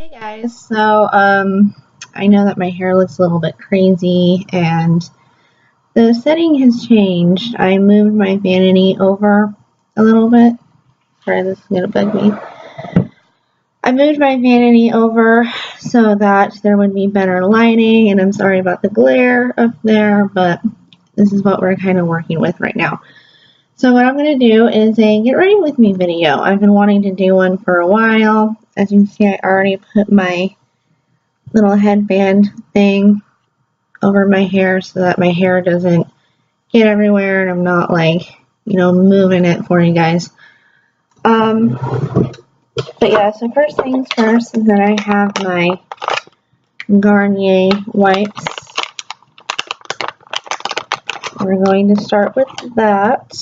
Hey guys, so I know that my hair looks a little bit crazy and the setting has changed. I moved my vanity over a little bit. Sorry, this is gonna bug me. I moved my vanity over so that there would be better lighting, and I'm sorry about the glare up there, but this is what we're kind of working with right now. So what I'm going to do is a get ready with me video. I've been wanting to do one for a while. As you can see, I already put my little headband thing over my hair so that my hair doesn't get everywhere and I'm not like, moving it for you guys. But yeah, so first things first is that I have my Garnier wipes. We're going to start with that.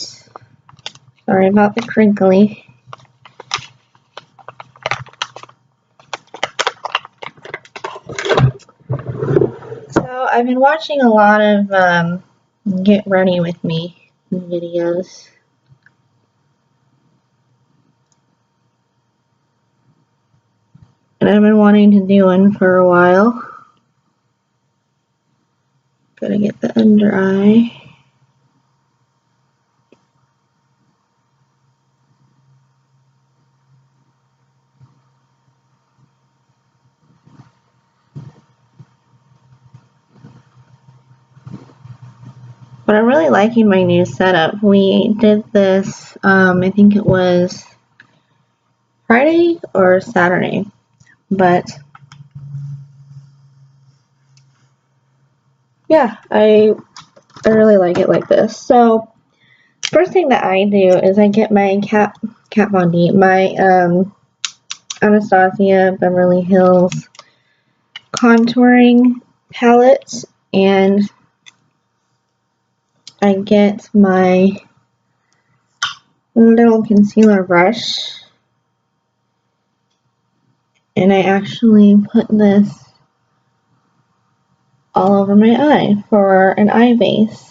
Sorry about the crinkly. So I've been watching a lot of get ready with me videos. And I've been wanting to do one for a while. Gotta get the under eye. But I'm really liking my new setup. We did this, I think it was Friday or Saturday, but yeah, I really like it like this. So first thing that I do is I get my Kat Von D, my Anastasia Beverly Hills contouring palette, and I get my little concealer brush, and I actually put this all over my eye for an eye base.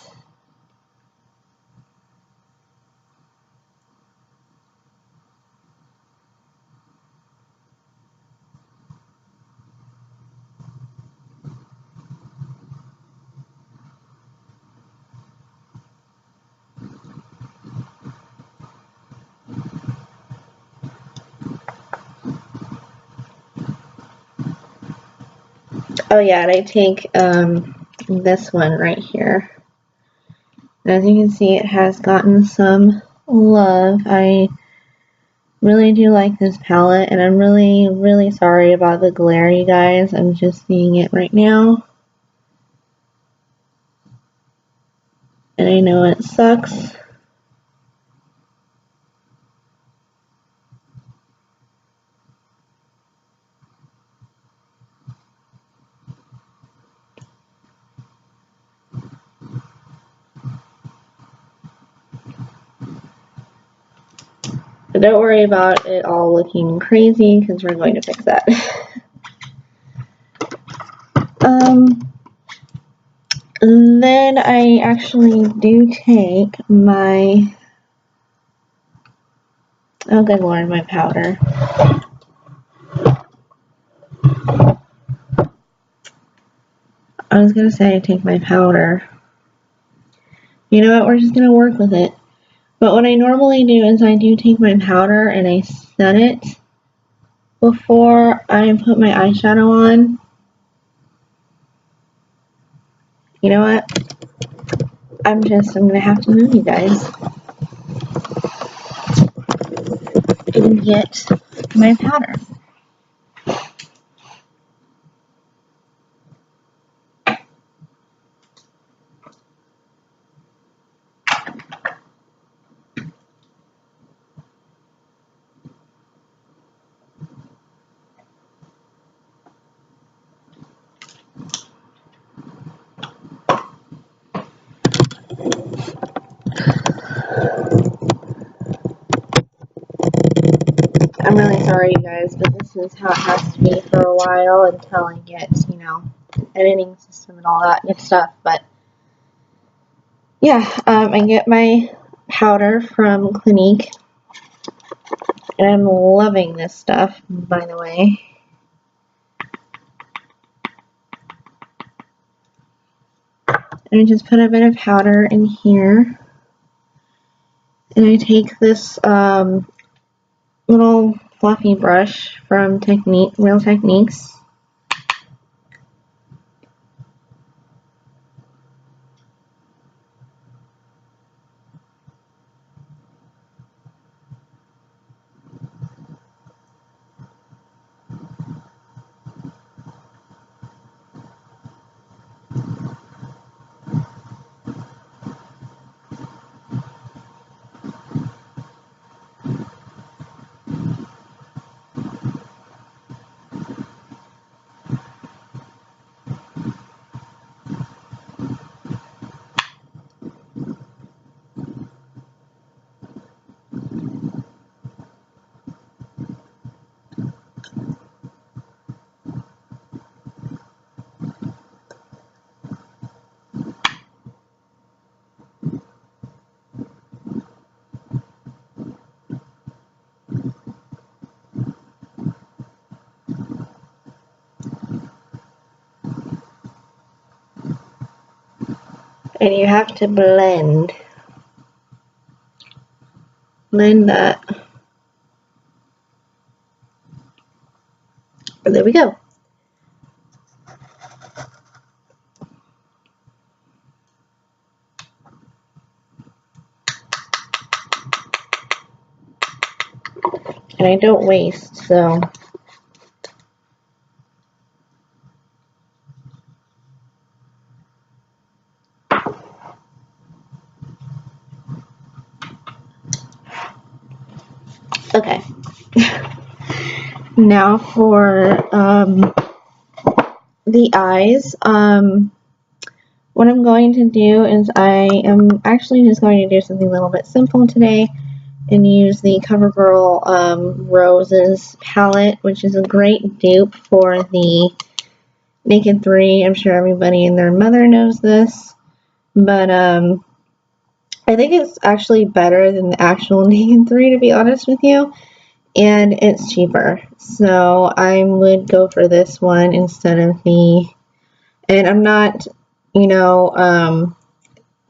Oh yeah, and I take this one right here. And as you can see, it has gotten some love. I really do like this palette, and I'm really, really sorry about the glare, you guys. I'm just seeing it right now. And I know it sucks. But don't worry about it all looking crazy, because we're going to fix that. Then I actually do take my, oh good lord, my powder. I was going to say I take my powder. You know what, we're just going to work with it. But what I normally do is I do take my powder and I set it before I put my eyeshadow on. You know what? I'm going to have to move you guys and get my powder. I'm really sorry, you guys, but this is how it has to be for a while until I get, an editing system and all that good stuff. But yeah, I get my powder from Clinique, and I'm loving this stuff, by the way. And I just put a bit of powder in here. And I take this little fluffy brush from Real Techniques. And you have to blend that. And there we go. And I don't waste, so okay. Now for the eyes. What I'm going to do is I am actually just going to do something a little bit simple today and use the CoverGirl Roses palette, which is a great dupe for the Naked 3. I'm sure everybody and their mother knows this, but I think it's actually better than the actual Naked 3, to be honest with you, and it's cheaper. So I would go for this one instead of the, and I'm not, you know,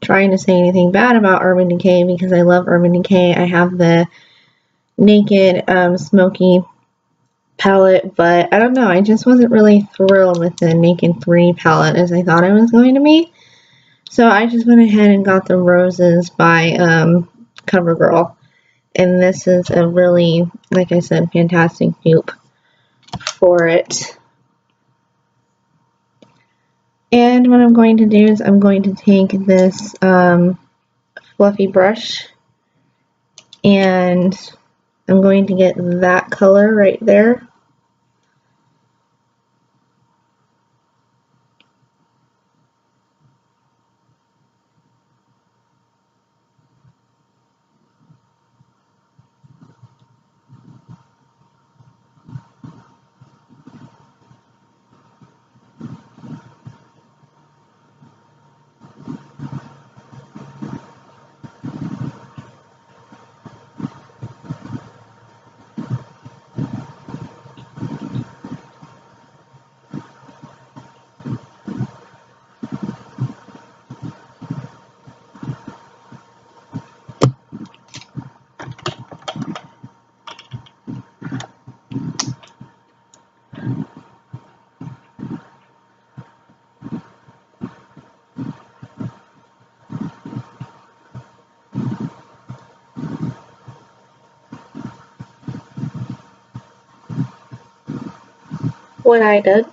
trying to say anything bad about Urban Decay because I love Urban Decay. I have the Naked Smoky palette, but I don't know, I just wasn't really thrilled with the Naked 3 palette as I thought I was going to be. So I just went ahead and got the Roses by CoverGirl. And this is a really, like I said, fantastic dupe for it. And what I'm going to do is I'm going to take this fluffy brush and I'm going to get that color right there. What I did.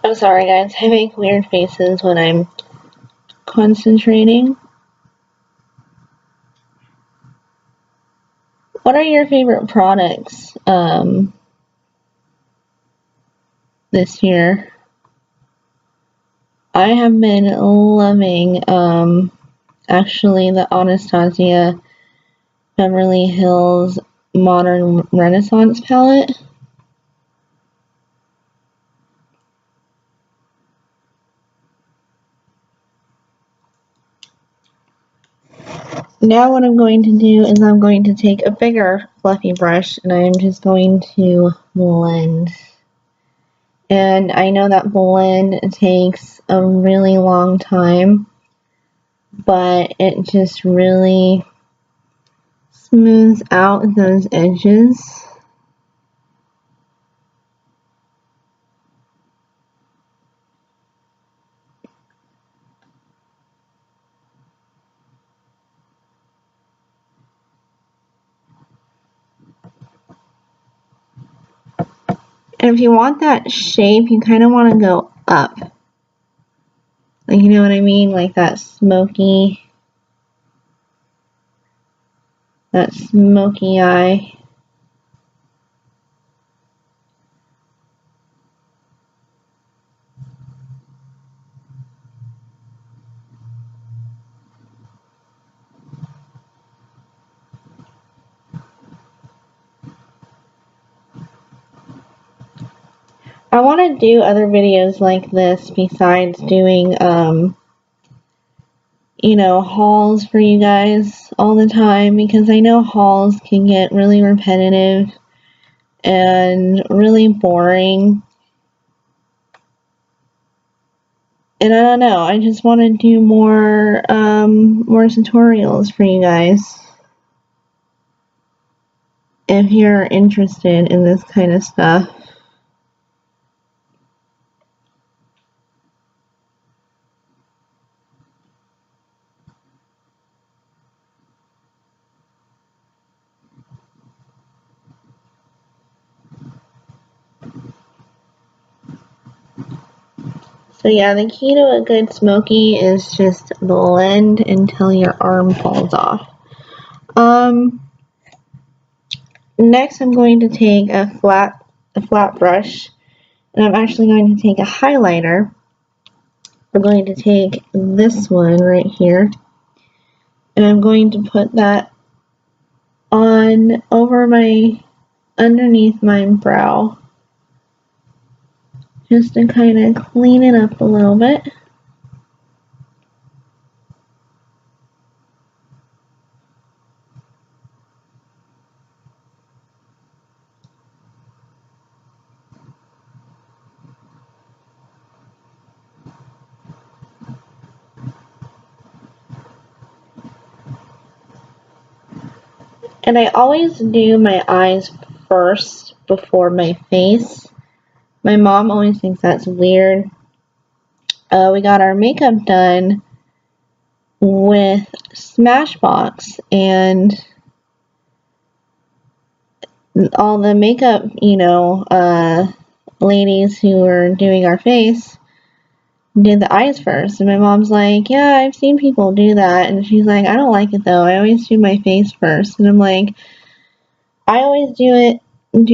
I'm sorry guys, I make weird faces when I'm concentrating. What are your favorite products this year? I have been loving actually the Anastasia Beverly Hills Modern Renaissance palette. Now what I'm going to do is I'm going to take a bigger fluffy brush and I'm just going to blend. And I know that blend takes a really long time, but it just really smooths out those edges. And if you want that shape, you kind of want to go up. Like, you know what I mean? Like that smoky eye. I want to do other videos like this besides doing, you know, hauls for you guys all the time, because I know hauls can get really repetitive and really boring. And I don't know, I just want to do more tutorials for you guys if you're interested in this kind of stuff. So yeah, the key to a good smoky is just blend until your arm falls off. Next I'm going to take a flat brush, and I'm actually going to take a highlighter. I'm going to take this one right here, and I'm going to put that on underneath my brow, just to kind of clean it up a little bit. And I always do my eyes first before my face. My mom always thinks that's weird. We got our makeup done with Smashbox, and all the makeup, you know, ladies who were doing our face did the eyes first. And my mom's like, yeah, I've seen people do that. And she's like, I don't like it though. I always do my face first. And I'm like, I always do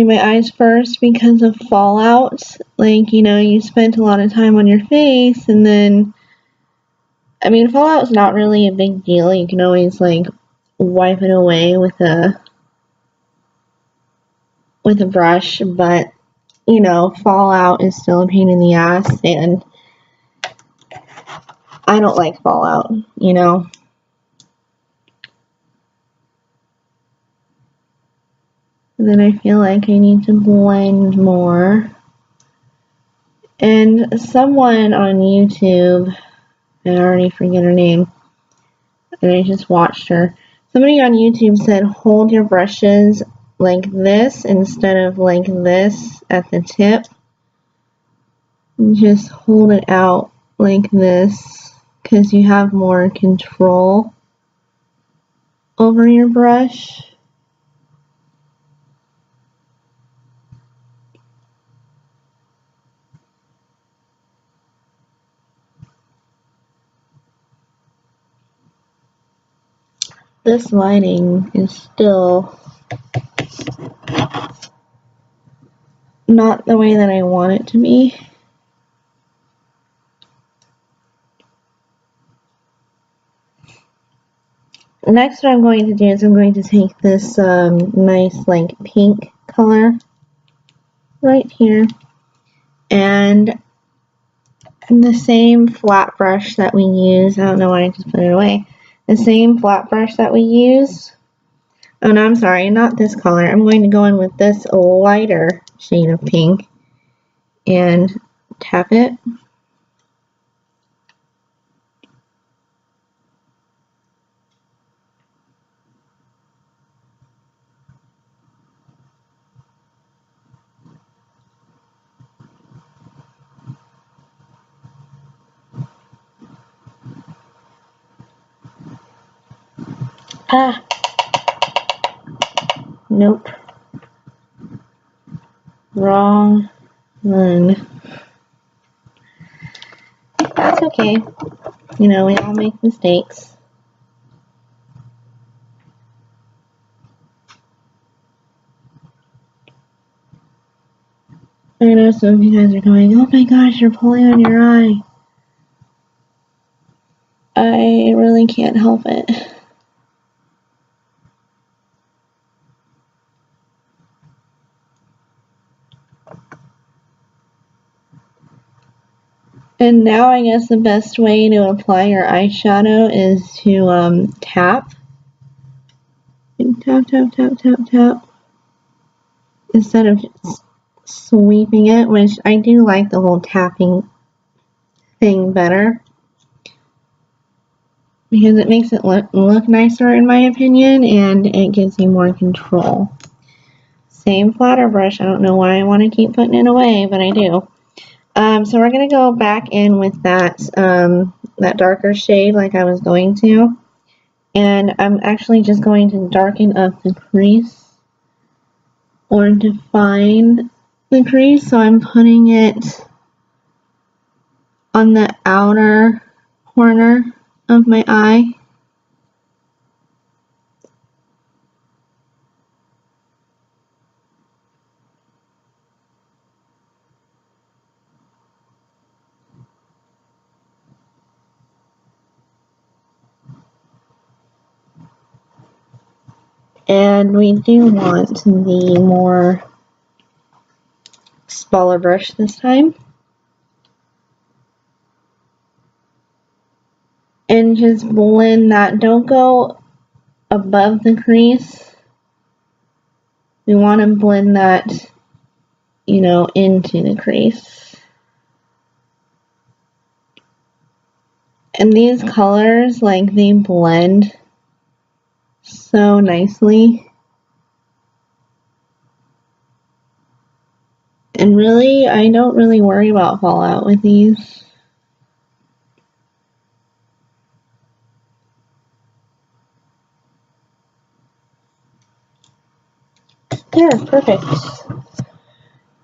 my eyes first because of fallout. Like, you know, you spent a lot of time on your face, and then, I mean, fallout's not really a big deal. You can always, like, wipe it away with a brush, but, you know, fallout is still a pain in the ass, and I don't like fallout, you know. And then I feel like I need to blend more. And someone on YouTube, I already forget her name, and I just watched her. Somebody on YouTube said hold your brushes like this instead of like this at the tip. Just hold it out like this because you have more control over your brush. This lighting is still not the way that I want it to be. Next, what I'm going to do is I'm going to take this nice like pink color right here, and the same flat brush that we use, I don't know why I just put it away, the same flat brush that we used. Oh no, I'm sorry, not this color. I'm going to go in with this lighter shade of pink and tap it. Ah, nope. Wrong one. That's okay. You know, we all make mistakes. I know some of you guys are going, oh my gosh, you're pulling on your eye. I really can't help it. And now I guess the best way to apply your eyeshadow is to tap. Tap, tap, tap, tap, tap. Instead of just sweeping it, which I do like the whole tapping thing better. Because it makes it look nicer in my opinion, and it gives you more control. Same flatter brush. I don't know why I want to keep putting it away, but I do. So we're going to go back in with that, that darker shade like I was going to. And I'm actually just going to darken up the crease or define the crease. So I'm putting it on the outer corner of my eye. And we do want the more smaller brush this time. And just blend that. Don't go above the crease. We want to blend that, you know, into the crease. And these colors, like, they blend so nicely. And really, I don't really worry about fallout with these. There, perfect.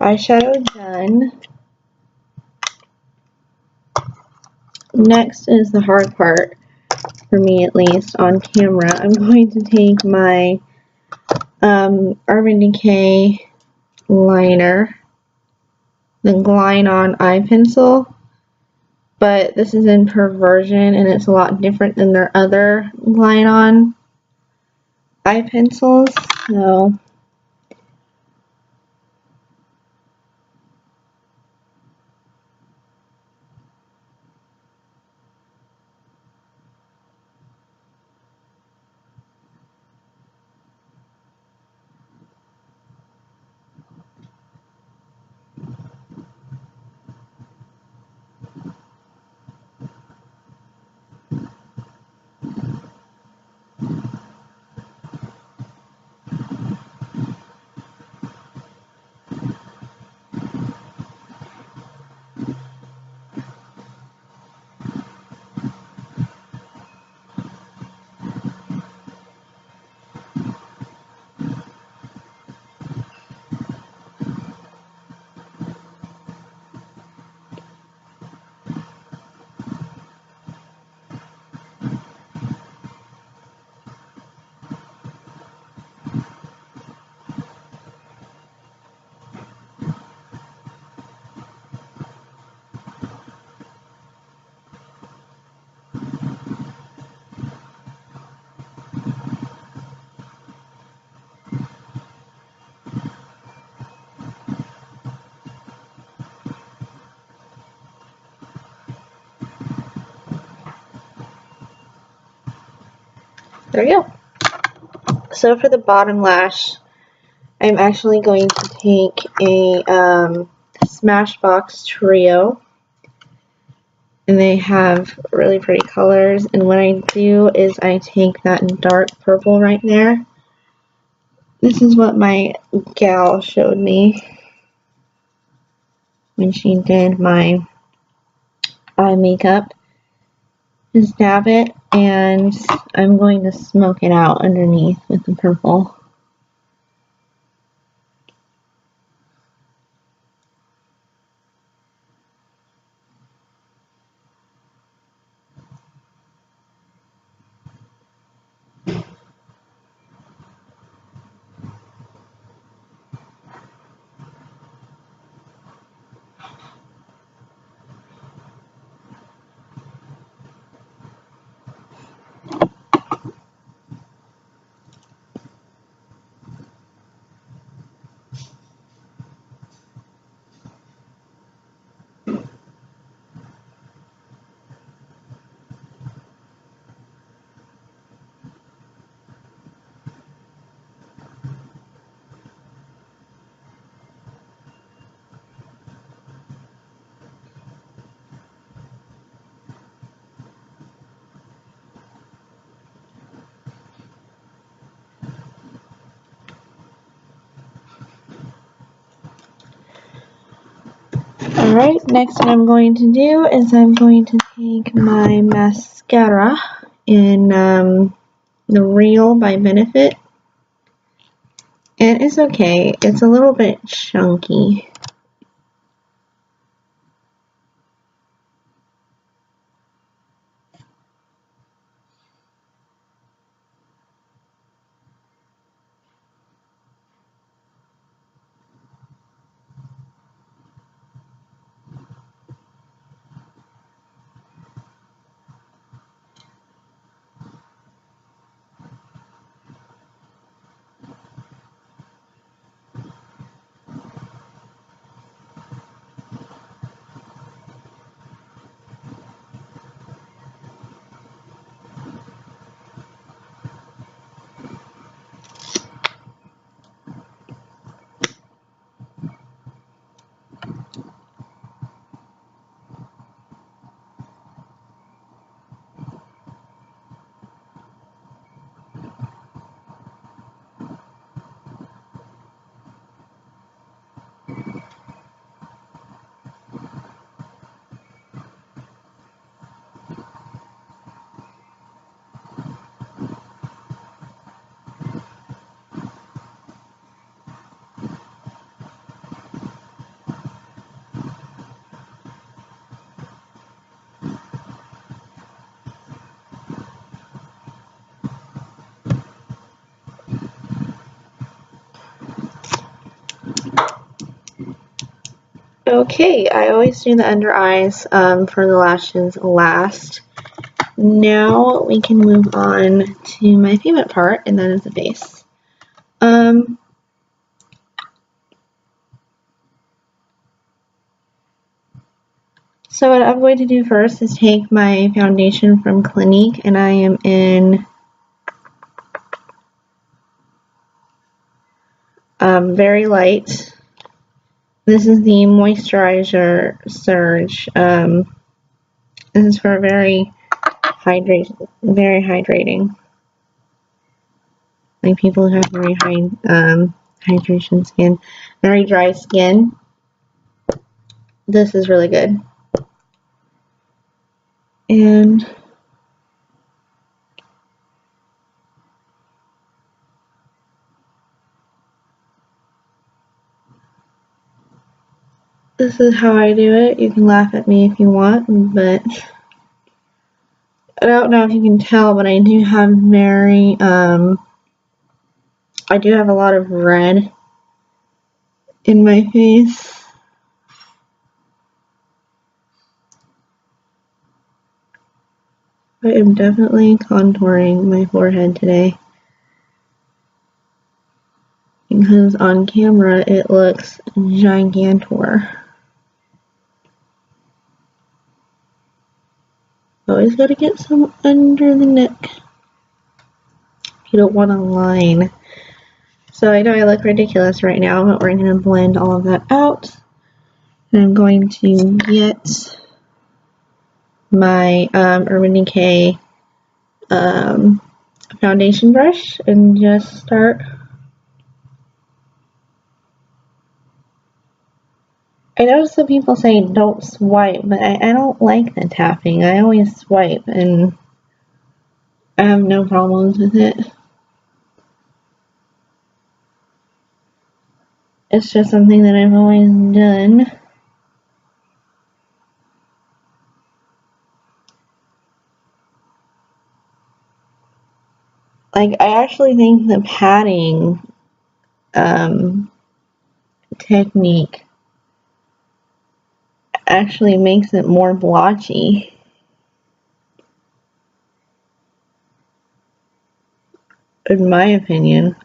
Eyeshadow done. Next is the hard part, for me at least, on camera. I'm going to take my Urban Decay liner, the Glide On eye pencil, but this is in Perversion and it's a lot different than their other Glide On eye pencils. So there we go. So for the bottom lash, I'm actually going to take a Smashbox Trio, and they have really pretty colors, and what I do is I take that dark purple right there. This is what my gal showed me when she did my eye makeup. Just dab it, and I'm going to smoke it out underneath with the purple. Alright, next what I'm going to do is I'm going to take my mascara in the Real by Benefit. And it's okay, it's a little bit chunky. Okay, I always do the under eyes for the lashes last. Now we can move on to my favorite part, and that is the face. So what I'm going to do first is take my foundation from Clinique, and I am in very light. This is the Moisturizer Surge. This is for very hydrating. Like people who have very high hydration skin, very dry skin. This is really good. And this is how I do it. You can laugh at me if you want, but I don't know if you can tell, but I do have I do have a lot of red in my face. I am definitely contouring my forehead today, because on camera it looks gigantor. Always gotta get some under the neck. You don't want a line. So I know I look ridiculous right now, but we're going to blend all of that out. And I'm going to get my Urban Decay foundation brush and just start. I know some people say don't swipe, but I don't like the tapping. I always swipe and I have no problems with it. It's just something that I've always done. Like, I actually think the padding technique actually makes it more blotchy. In my opinion.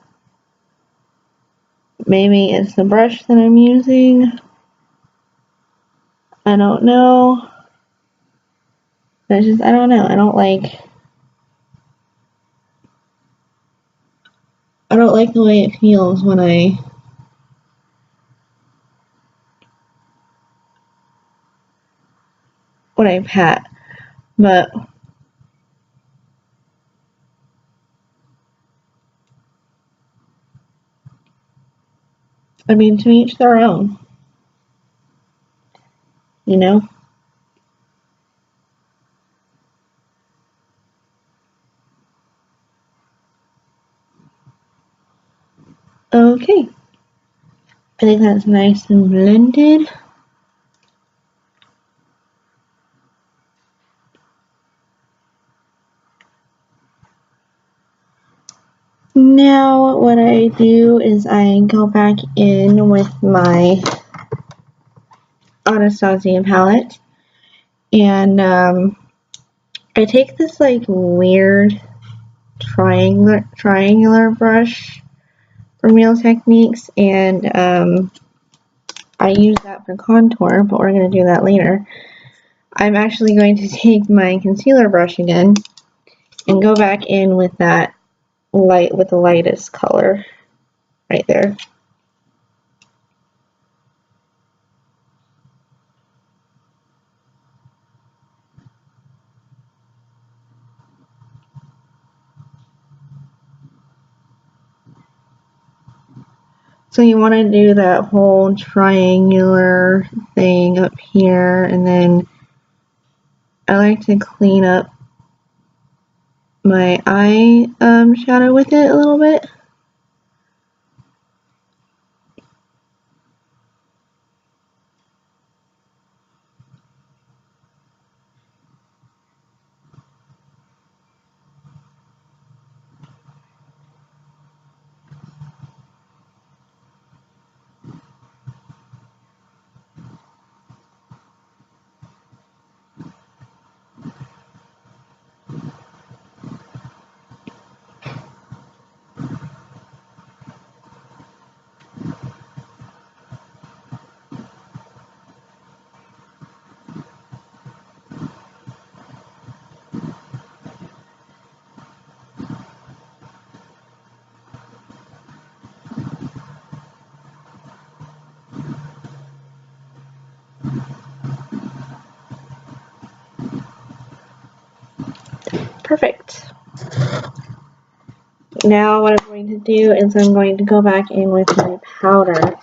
Maybe it's the brush that I'm using. I don't know. But just, I don't know. I don't like the way it feels when I pat. But I mean, to each their own. You know? Okay. I think that's nice and blended. Now what I do is I go back in with my Anastasia palette and I take this like weird triangular brush from Real Techniques and I use that for contour, but we're going to do that later. I'm actually going to take my concealer brush again and go back in with that light, with the lightest color right there. So you want to do that whole triangular thing up here, and then I like to clean up my eye shadow with it a little bit. Perfect. Now what I'm going to do is I'm going to go back in with my powder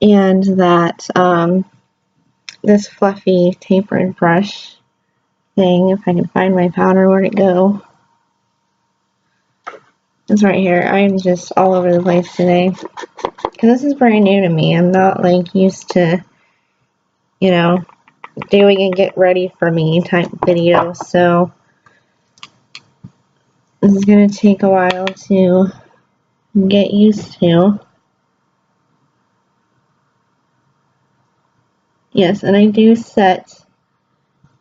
and that this fluffy tapered brush thing. If I can find my powder, where'd it go? It's right here. I'm just all over the place today because this is brand new to me. I'm not like used to, you know, doing a get ready for me type video, so this is going to take a while to get used to. Yes, and I do set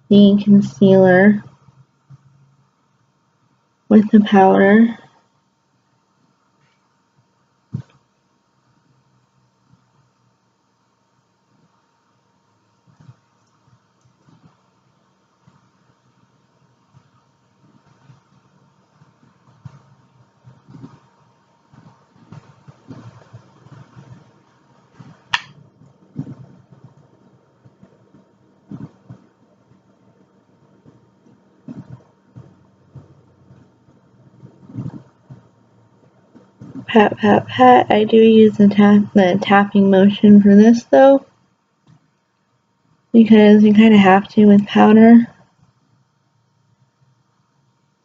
the concealer with the powder. Pat, pat, pat. I do use the tapping motion for this though, because you kind of have to with powder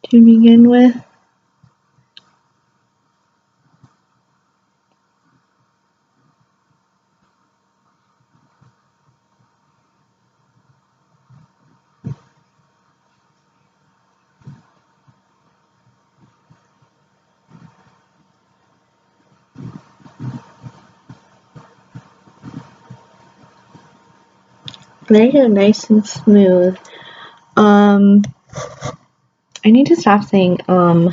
to begin with. They get nice and smooth. I need to stop saying I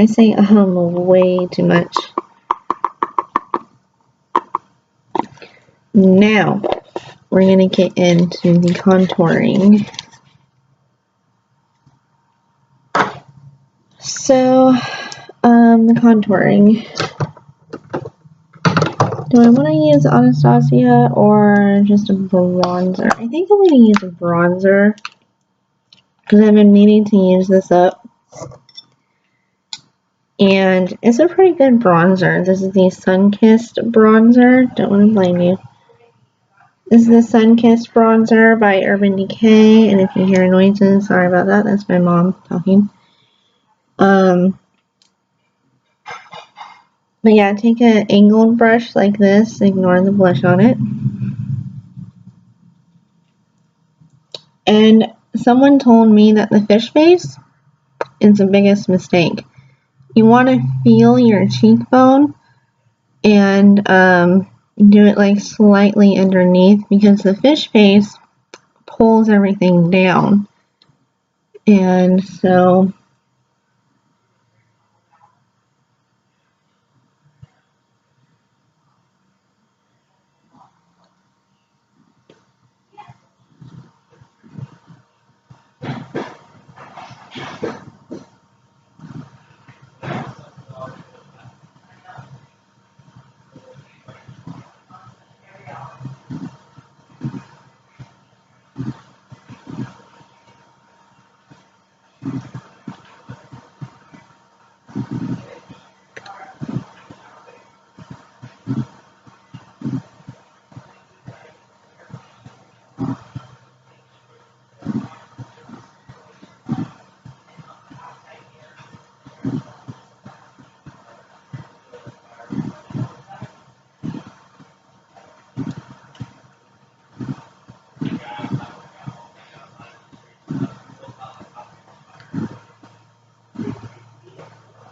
say way too much. Now we're gonna get into the contouring. So the contouring. Do I want to use Anastasia or just a bronzer? I think I'm going to use a bronzer because I've been meaning to use this up. And it's a pretty good bronzer. This is the Sunkissed bronzer. Don't want to blame you. This is the Sunkissed bronzer by Urban Decay. And if you hear noises, sorry about that. That's my mom talking. But yeah, take an angled brush like this. Ignore the blush on it. And someone told me that the fish face is the biggest mistake. You want to feel your cheekbone and do it like slightly underneath because the fish face pulls everything down. And so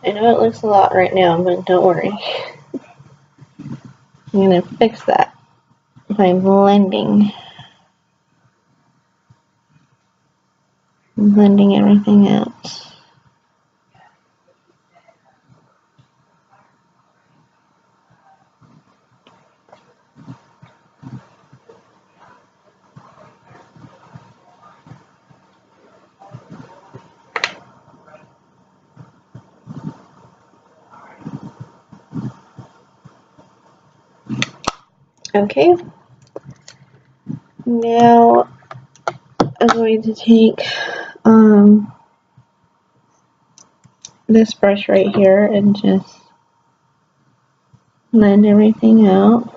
I know it looks a lot right now, but don't worry. I'm going to fix that by blending everything out. Okay, now I'm going to take this brush right here and just blend everything out.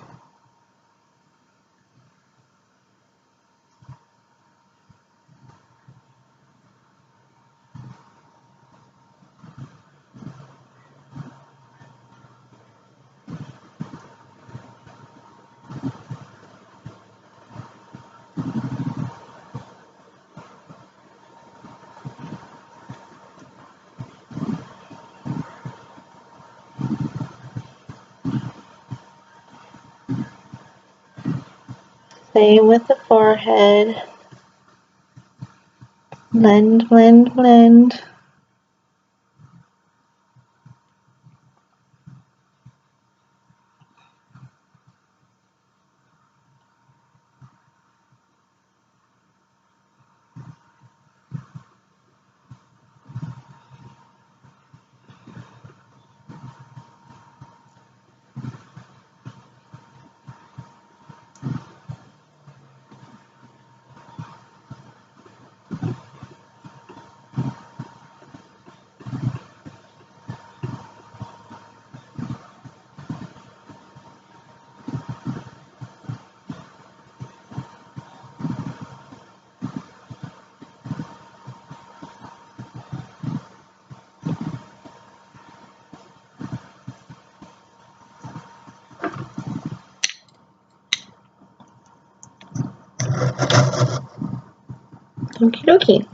Same with the forehead. Blend, blend, blend. Okie dokie.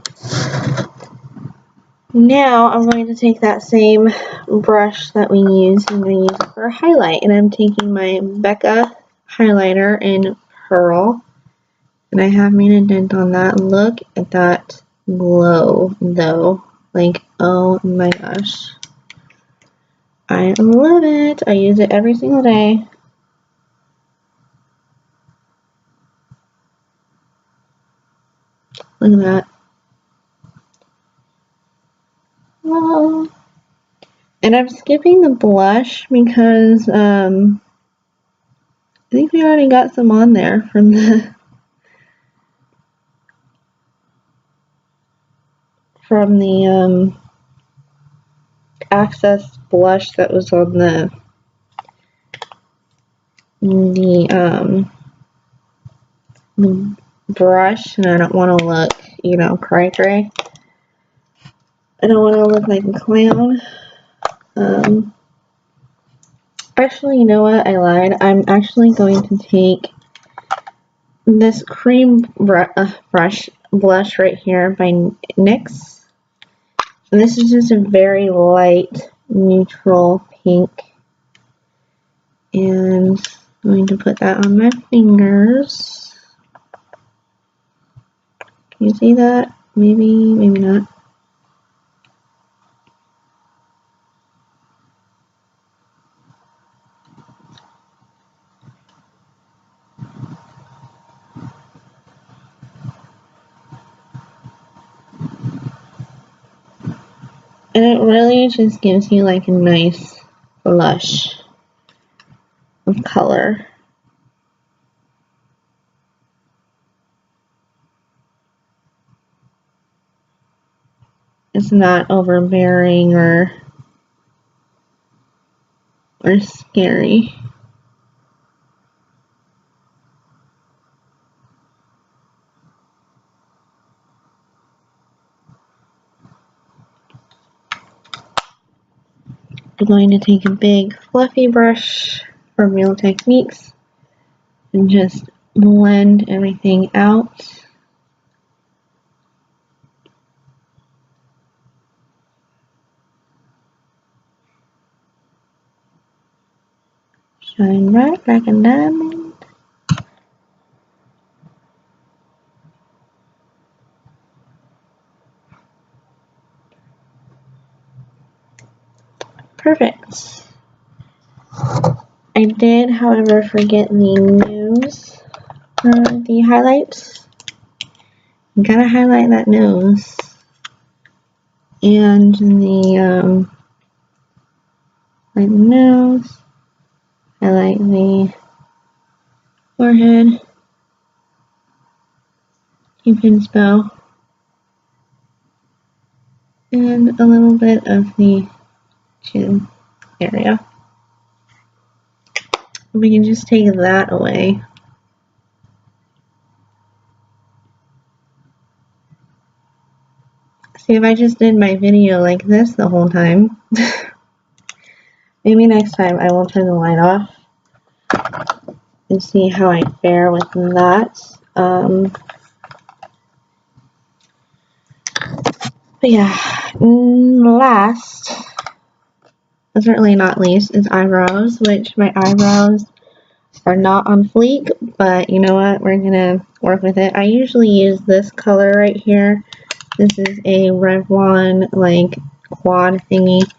Now I'm going to take that same brush that we used and I'm going to use it for a highlight. And I'm taking my Becca highlighter in Pearl. And I have made a dent on that. Look at that glow though. Like, oh my gosh. I love it. I use it every single day. Look at that. Wow. And I'm skipping the blush because I think we already got some on there from the Access blush that was on the brush, and I don't want to look, you know, cray-cray. I don't want to look like a clown. Actually, you know what? I lied. I'm actually going to take this cream blush right here by NYX. And this is just a very light, neutral pink. And I'm going to put that on my fingers. Can you see that? Maybe, maybe not. And it really just gives you like a nice blush of color. It's not overbearing or scary. I'm going to take a big fluffy brush from Real Techniques and just blend everything out. Shine bright like a diamond. Perfect. I did, however, forget the nose, the highlights. You gotta highlight that nose. And the, like the nose, highlight the forehead, Cupid's bow, and a little bit of the chin area. We can just take that away. See, if I just did my video like this the whole time, maybe next time I will turn the light off and see how I fare with that. But yeah, last, but certainly not least, is eyebrows, which my eyebrows are not on fleek, but you know what, we're gonna work with it. I usually use this color right here. This is a Revlon like quad thingy,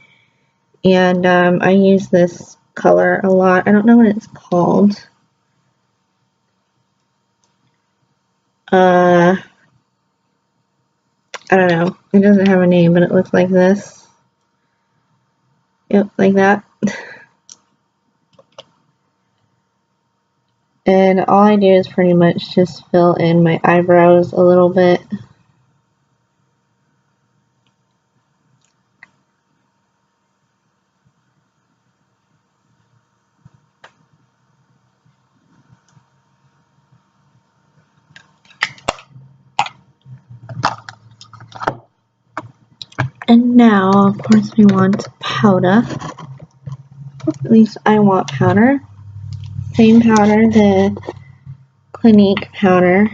and I use this color a lot. I don't know what it's called. I don't know. It doesn't have a name, but it looks like this. Yep, like that. And all I do is pretty much just fill in my eyebrows a little bit. And now, of course, we want powder. At least I want powder. Same powder, the Clinique powder.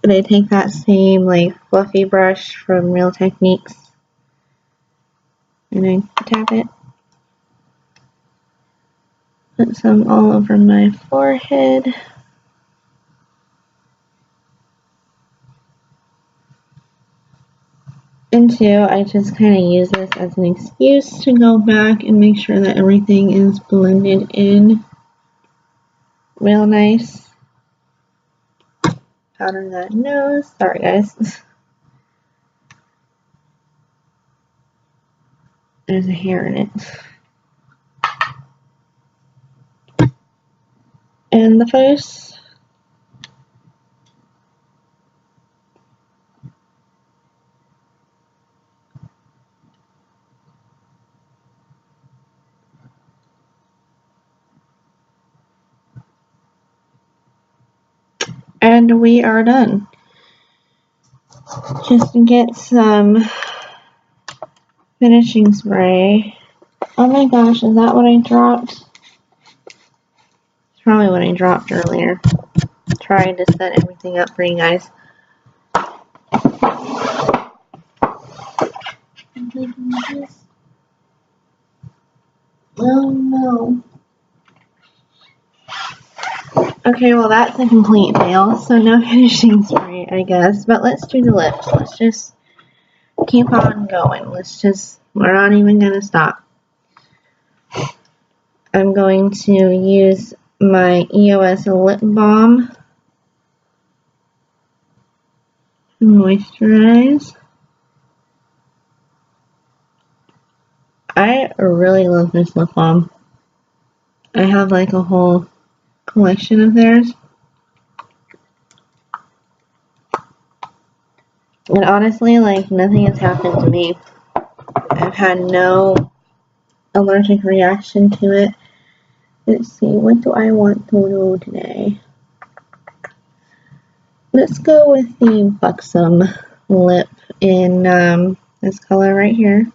And I take that same like fluffy brush from Real Techniques and I tap it. Put some all over my forehead. And two, I just kind of use this as an excuse to go back and make sure that everything is blended in real nice. Powder that nose. Sorry, guys. There's a hair in it. And the face. And we are done. Just get some finishing spray. Oh my gosh, is that what I dropped? It's probably what I dropped earlier. Trying to set everything up for you guys. Oh no. Okay, well that's a complete fail, so no finishing spray, I guess. But let's do the lips. Let's just keep on going. We're not even gonna stop. I'm going to use my EOS lip balm to moisturize. I really love this lip balm. I have like a whole collection of theirs. And honestly, like, nothing has happened to me. I've had no allergic reaction to it. Let's see, what do I want to do today? Let's go with the Buxom lip in this color right here.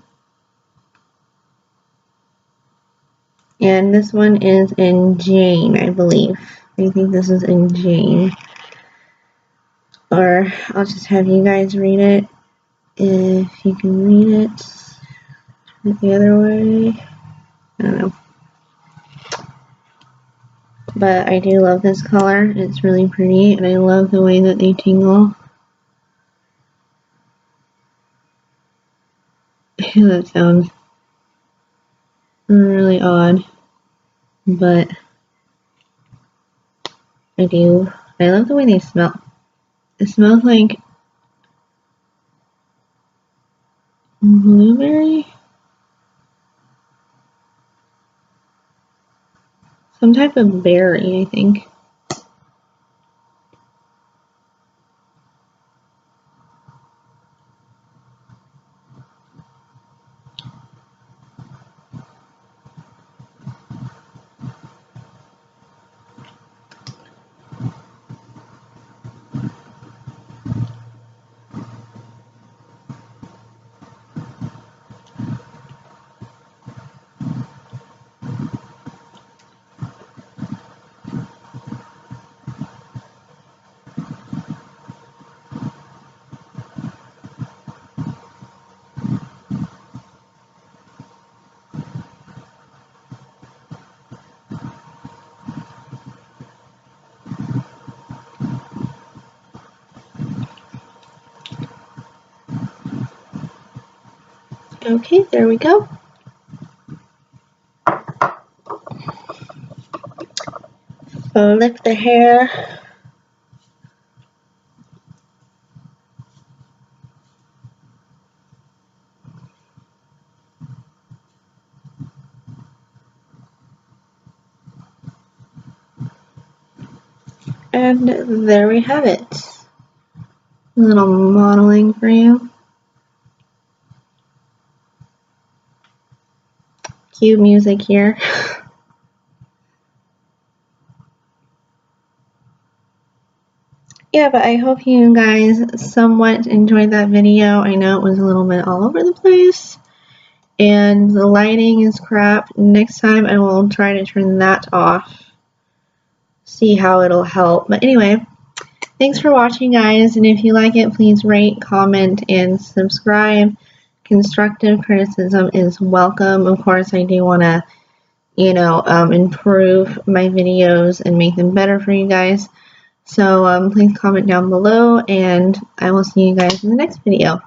And this one is in Jane, I believe. I think this is in Jane. Or I'll just have you guys read it. If you can read it the other way. I don't know. But I do love this color. It's really pretty, and I love the way that they tingle. That sounds really odd, but I do. I love the way they smell. It smells like blueberry? Some type of berry, I think. Okay, there we go. Flip the hair. And there we have it. A little modeling for you. Cue music here. Yeah, but I hope you guys somewhat enjoyed that video. I know it was a little bit all over the place, and the lighting is crap. Next time I will try to turn that off, see how it'll help. But anyway, Thanks for watching, guys, and if you like it, please rate, comment, and subscribe. Constructive criticism is welcome. Of course, I do want to, improve my videos and make them better for you guys. So please comment down below, and I will see you guys in the next video.